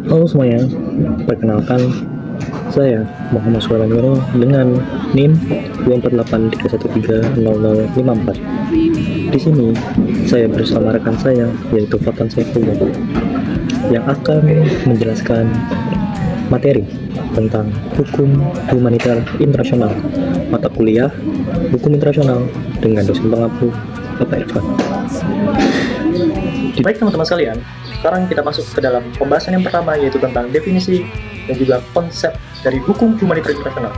Halo semuanya, perkenalkan saya Muhammad Suwaraniro dengan NIM 24831300054. Di sini saya bersama rekan saya yaitu Fatan Saifullah yang akan menjelaskan materi tentang hukum humanitar internasional mata kuliah hukum internasional dengan dosen pengampu Bapak Irfan. Baik teman-teman sekalian, sekarang kita masuk ke dalam pembahasan yang pertama, yaitu tentang definisi dan juga konsep dari hukum humanitar internasional.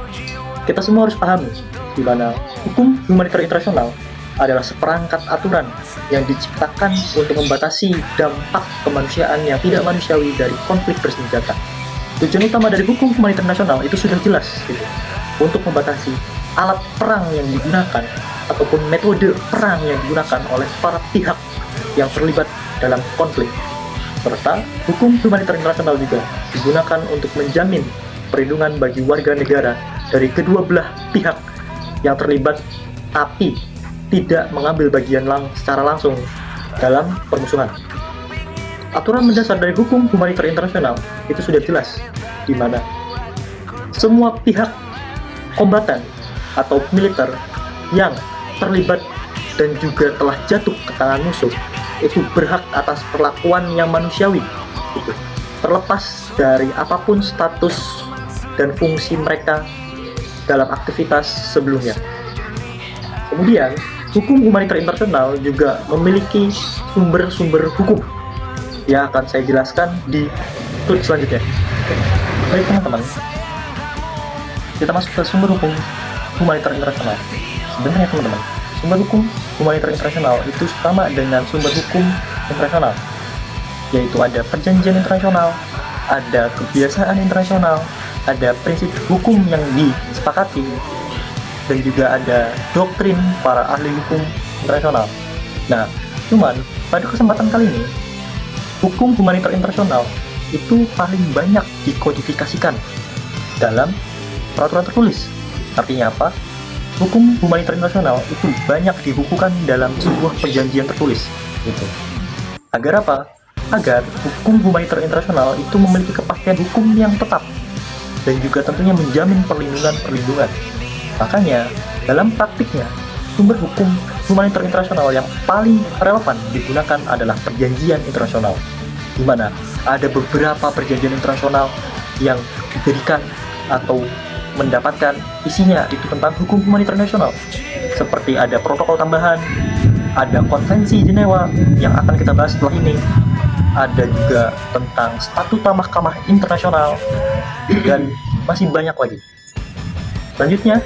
Kita semua harus pahami di mana hukum humanitar internasional adalah seperangkat aturan yang diciptakan untuk membatasi dampak kemanusiaan yang tidak manusiawi dari konflik bersenjata. Tujuan utama dari hukum humanitar internasional itu sudah jelas, gitu, untuk membatasi alat perang yang digunakan ataupun metode perang yang digunakan oleh para pihak yang terlibat dalam konflik. Serta hukum humanitar internasional juga digunakan untuk menjamin perlindungan bagi warga negara dari kedua belah pihak yang terlibat tapi tidak mengambil bagian secara langsung dalam permusuhan. Aturan mendasar dari hukum humanitar internasional itu sudah jelas, di mana semua pihak kombatan atau militer yang terlibat dan juga telah jatuh ke tangan musuh itu berhak atas perlakuan yang manusiawi, gitu, terlepas dari apapun status dan fungsi mereka dalam aktivitas sebelumnya. Kemudian, hukum humanitar internasional juga memiliki sumber-sumber hukum yang akan saya jelaskan di slide selanjutnya. Baik teman-teman, kita masuk ke sumber hukum humanitar internasional. Sebenarnya teman-teman, sumber hukum humanitar internasional itu sama dengan sumber hukum internasional, yaitu ada perjanjian internasional, ada kebiasaan internasional, ada prinsip hukum yang disepakati, dan juga ada doktrin para ahli hukum internasional. Nah, cuman pada kesempatan kali ini, hukum humanitar internasional itu paling banyak dikodifikasikan dalam peraturan tertulis. Artinya apa? Hukum humanitar internasional itu banyak dibukukan dalam sebuah perjanjian tertulis, gitu. Agar apa? Agar hukum humanitar internasional itu memiliki kepastian hukum yang tetap dan juga tentunya menjamin perlindungan. Makanya dalam praktiknya sumber hukum humanitar internasional yang paling relevan digunakan adalah perjanjian internasional, di mana ada beberapa perjanjian internasional yang diberikan atau mendapatkan isinya itu tentang hukum humanitar internasional, seperti ada protokol tambahan, ada konvensi Jenewa yang akan kita bahas setelah ini, ada juga tentang statuta mahkamah internasional, dan masih banyak lagi. Selanjutnya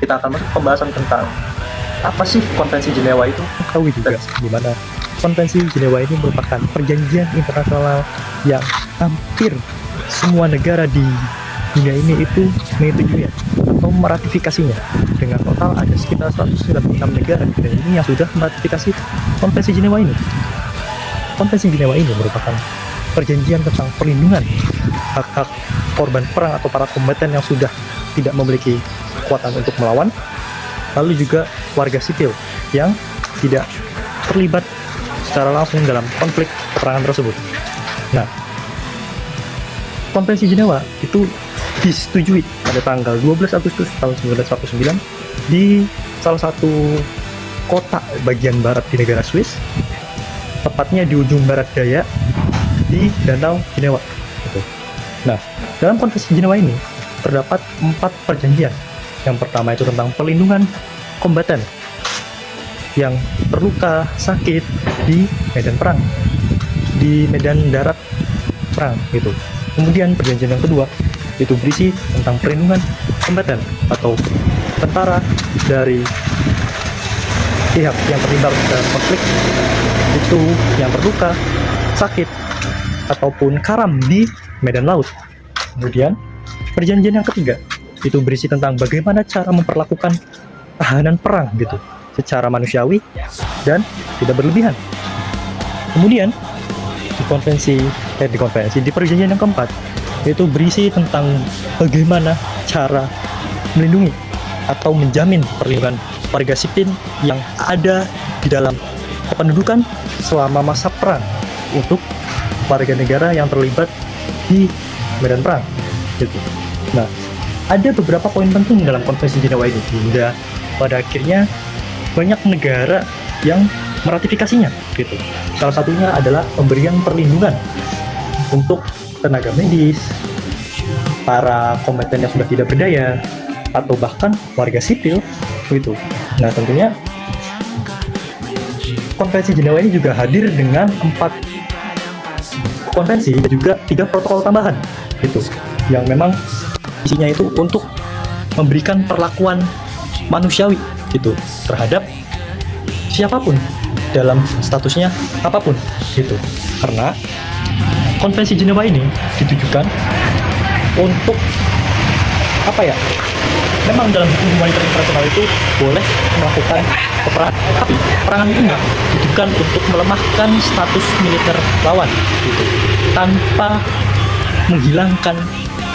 kita akan masuk pembahasan tentang apa sih konvensi Jenewa itu. Tahu juga di mana konvensi Jenewa ini merupakan perjanjian internasional yang hampir semua negara di dunia ini itu menyetujui atau meratifikasinya, dengan total ada sekitar 196 negara di dunia ini yang sudah meratifikasi konvensi Jenewa ini. Konvensi Jenewa ini merupakan perjanjian tentang perlindungan hak-hak korban perang atau para kombatan yang sudah tidak memiliki kekuatan untuk melawan, lalu juga warga sipil yang tidak terlibat secara langsung dalam konflik peperangan tersebut. Nah, konvensi Jenewa itu disetujui pada tanggal 12 Agustus tahun 1949 di salah satu kota bagian barat di negara Swiss, tepatnya di ujung barat daya di Danau Jenewa. Nah, dalam konvensi Jenewa ini terdapat 4 perjanjian. Yang pertama itu tentang perlindungan kombatan yang terluka sakit di medan perang, di medan darat perang, gitu. Kemudian perjanjian yang kedua itu berisi tentang perlindungan kombatan atau tentara dari pihak yang terlibat dalam konflik itu yang terluka, sakit, ataupun karam di medan laut. Kemudian perjanjian yang ketiga itu berisi tentang bagaimana cara memperlakukan tahanan perang, gitu, secara manusiawi dan tidak berlebihan. Kemudian di perjanjian yang keempat itu berisi tentang bagaimana cara melindungi atau menjamin perlindungan warga sipil yang ada di dalam kependudukan selama masa perang untuk warga negara yang terlibat di medan perang gitu. Nah, ada beberapa poin penting dalam Konvensi Jenewa ini hingga pada akhirnya banyak negara yang meratifikasinya gitu. Salah satunya adalah pemberian perlindungan untuk tenaga medis, para kombatan yang sudah tidak berdaya, atau bahkan warga sipil gitu. Nah, tentunya Konvensi Jenewa ini juga hadir dengan 4 konvensi dan juga 3 protokol tambahan gitu, yang memang isinya itu untuk memberikan perlakuan manusiawi gitu terhadap siapapun dalam statusnya apapun gitu. Karena Konvensi Jenewa ini ditujukan untuk apa ya? Memang dalam hukum humaniter internasional itu boleh melakukan peperangan, tapi peperangan ini ditujukan untuk melemahkan status militer lawan gitu, tanpa menghilangkan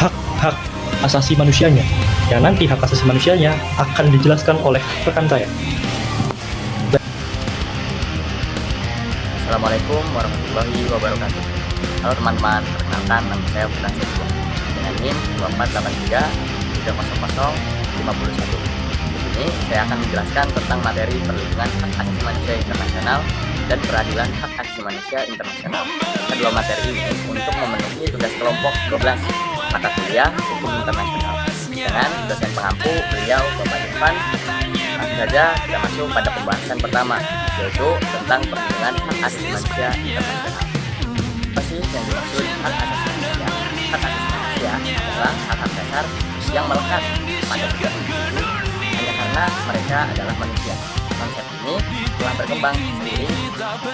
hak-hak asasi manusianya. Yang nanti hak asasi manusianya akan dijelaskan oleh rekan saya. Assalamualaikum warahmatullahi wabarakatuh. Halo teman-teman, perkenalkan nama saya Bulan Setua dengan NIM 2483-300-51. Di sini saya akan menjelaskan tentang materi perlindungan hak asasi manusia internasional dan peradilan hak asasi manusia internasional. Kedua materi ini untuk memenuhi tugas kelompok 12 mata kuliah hukum internasional dengan dosen pengampu beliau Bapak Irfan. Langsung saja kita masuk pada pembahasan pertama, yaitu tentang perlindungan hak asasi manusia internasional. Apa sih yang dimaksud hak asasi manusia? Hak asasi manusia adalah hak-hak dasar yang melekat pada setiap individu hanya karena mereka adalah manusia. Konsep ini telah berkembang seiring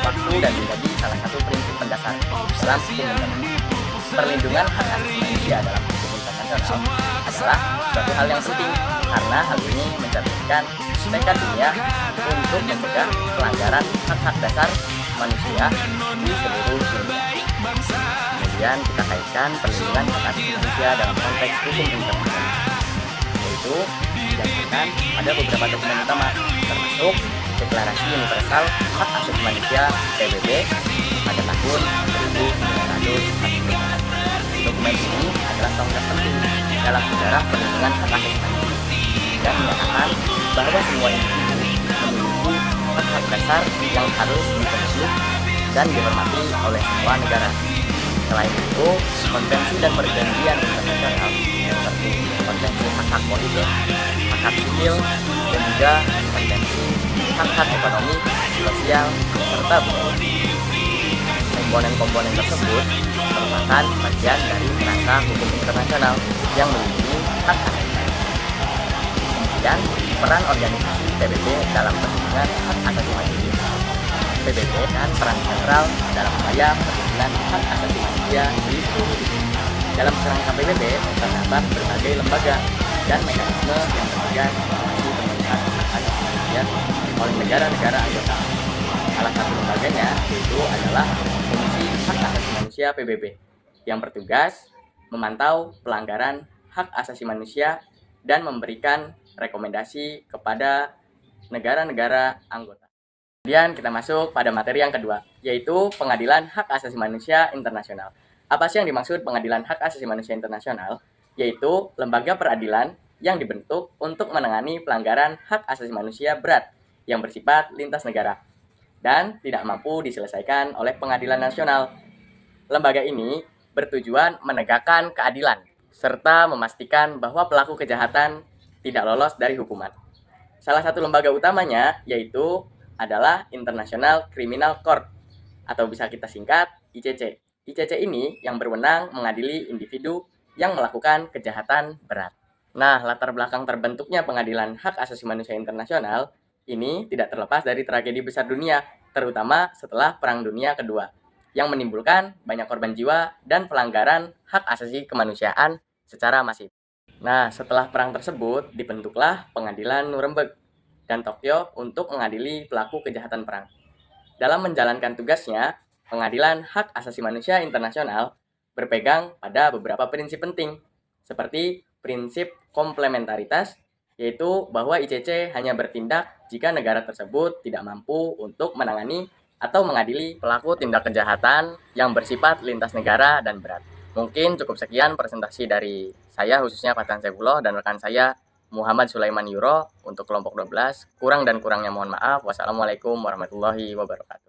waktu dan menjadi salah satu prinsip mendasar dalam hukum internasional. Perlindungan hak asasi manusia dalam hukum internasional adalah suatu hal yang penting karena hal ini mencerminkan tekad dunia untuk mencegah pelanggaran hak-hak dasar manusia di seluruh dunia. Kemudian kita kaitkan perlindungan hak asasi manusia dalam konteks hukum internasional, yaitu didasarkan pada beberapa dokumen utama, termasuk Deklarasi Universal Hak Asasi Manusia PBB pada tahun 1945. Dokumen ini adalah tonggak penting dalam sejarah perlindungan hak asasi manusia dan menyatakan bahwa semua individu memiliki hak-hak dasar yang harus dipenuhi dan dihormati oleh semua negara. Selain itu, konvensi dan perjanjian internasional seperti konvensi hak-hak politik, hak-hak sipil, dan juga konvensi hak-hak ekonomi, sosial, serta budaya. Komponen-komponen tersebut merupakan bagian dari kerangka hukum internasional yang melindungi hak asasi manusia. Kemudian, peran organisasi PBB dalam perlindungan hak asasi manusia. PBB dan peran sentral dalam upaya perlindungan hak asasi manusia di seluruh dunia. Dalam kerangka PBB terdapat berbagai lembaga dan mekanisme yang terlibat mengawasi pemenuhan hak asasi manusia oleh negara-negara anggota. Salah satu lembaganya yaitu adalah Komisi Hak Asasi Manusia PBB yang bertugas memantau pelanggaran hak asasi manusia dan memberikan rekomendasi kepada negara-negara anggota. Kemudian kita masuk pada materi yang kedua, yaitu Pengadilan Hak Asasi Manusia Internasional. Apa sih yang dimaksud Pengadilan Hak Asasi Manusia Internasional? Yaitu lembaga peradilan yang dibentuk untuk menangani pelanggaran hak asasi manusia berat yang bersifat lintas negara dan tidak mampu diselesaikan oleh pengadilan nasional. Lembaga ini bertujuan menegakkan keadilan serta memastikan bahwa pelaku kejahatan tidak lolos dari hukuman. Salah satu lembaga utamanya yaitu adalah International Criminal Court atau bisa kita singkat ICC. ICC ini yang berwenang mengadili individu yang melakukan kejahatan berat. Nah, latar belakang terbentuknya Pengadilan Hak Asasi Manusia Internasional ini tidak terlepas dari tragedi besar dunia, terutama setelah Perang Dunia Kedua, yang menimbulkan banyak korban jiwa dan pelanggaran hak asasi kemanusiaan secara masif. Nah, setelah perang tersebut, dibentuklah Pengadilan Nuremberg dan Tokyo untuk mengadili pelaku kejahatan perang. Dalam menjalankan tugasnya, Pengadilan Hak Asasi Manusia Internasional berpegang pada beberapa prinsip penting, seperti prinsip komplementaritas, yaitu bahwa ICC hanya bertindak jika negara tersebut tidak mampu untuk menangani atau mengadili pelaku tindak kejahatan yang bersifat lintas negara dan berat. Mungkin cukup sekian presentasi dari saya, khususnya Fatan Saifullah dan rekan saya Muhammad Sulaiman Yuro untuk kelompok 12. Kurang dan kurangnya mohon maaf. Wassalamualaikum warahmatullahi wabarakatuh.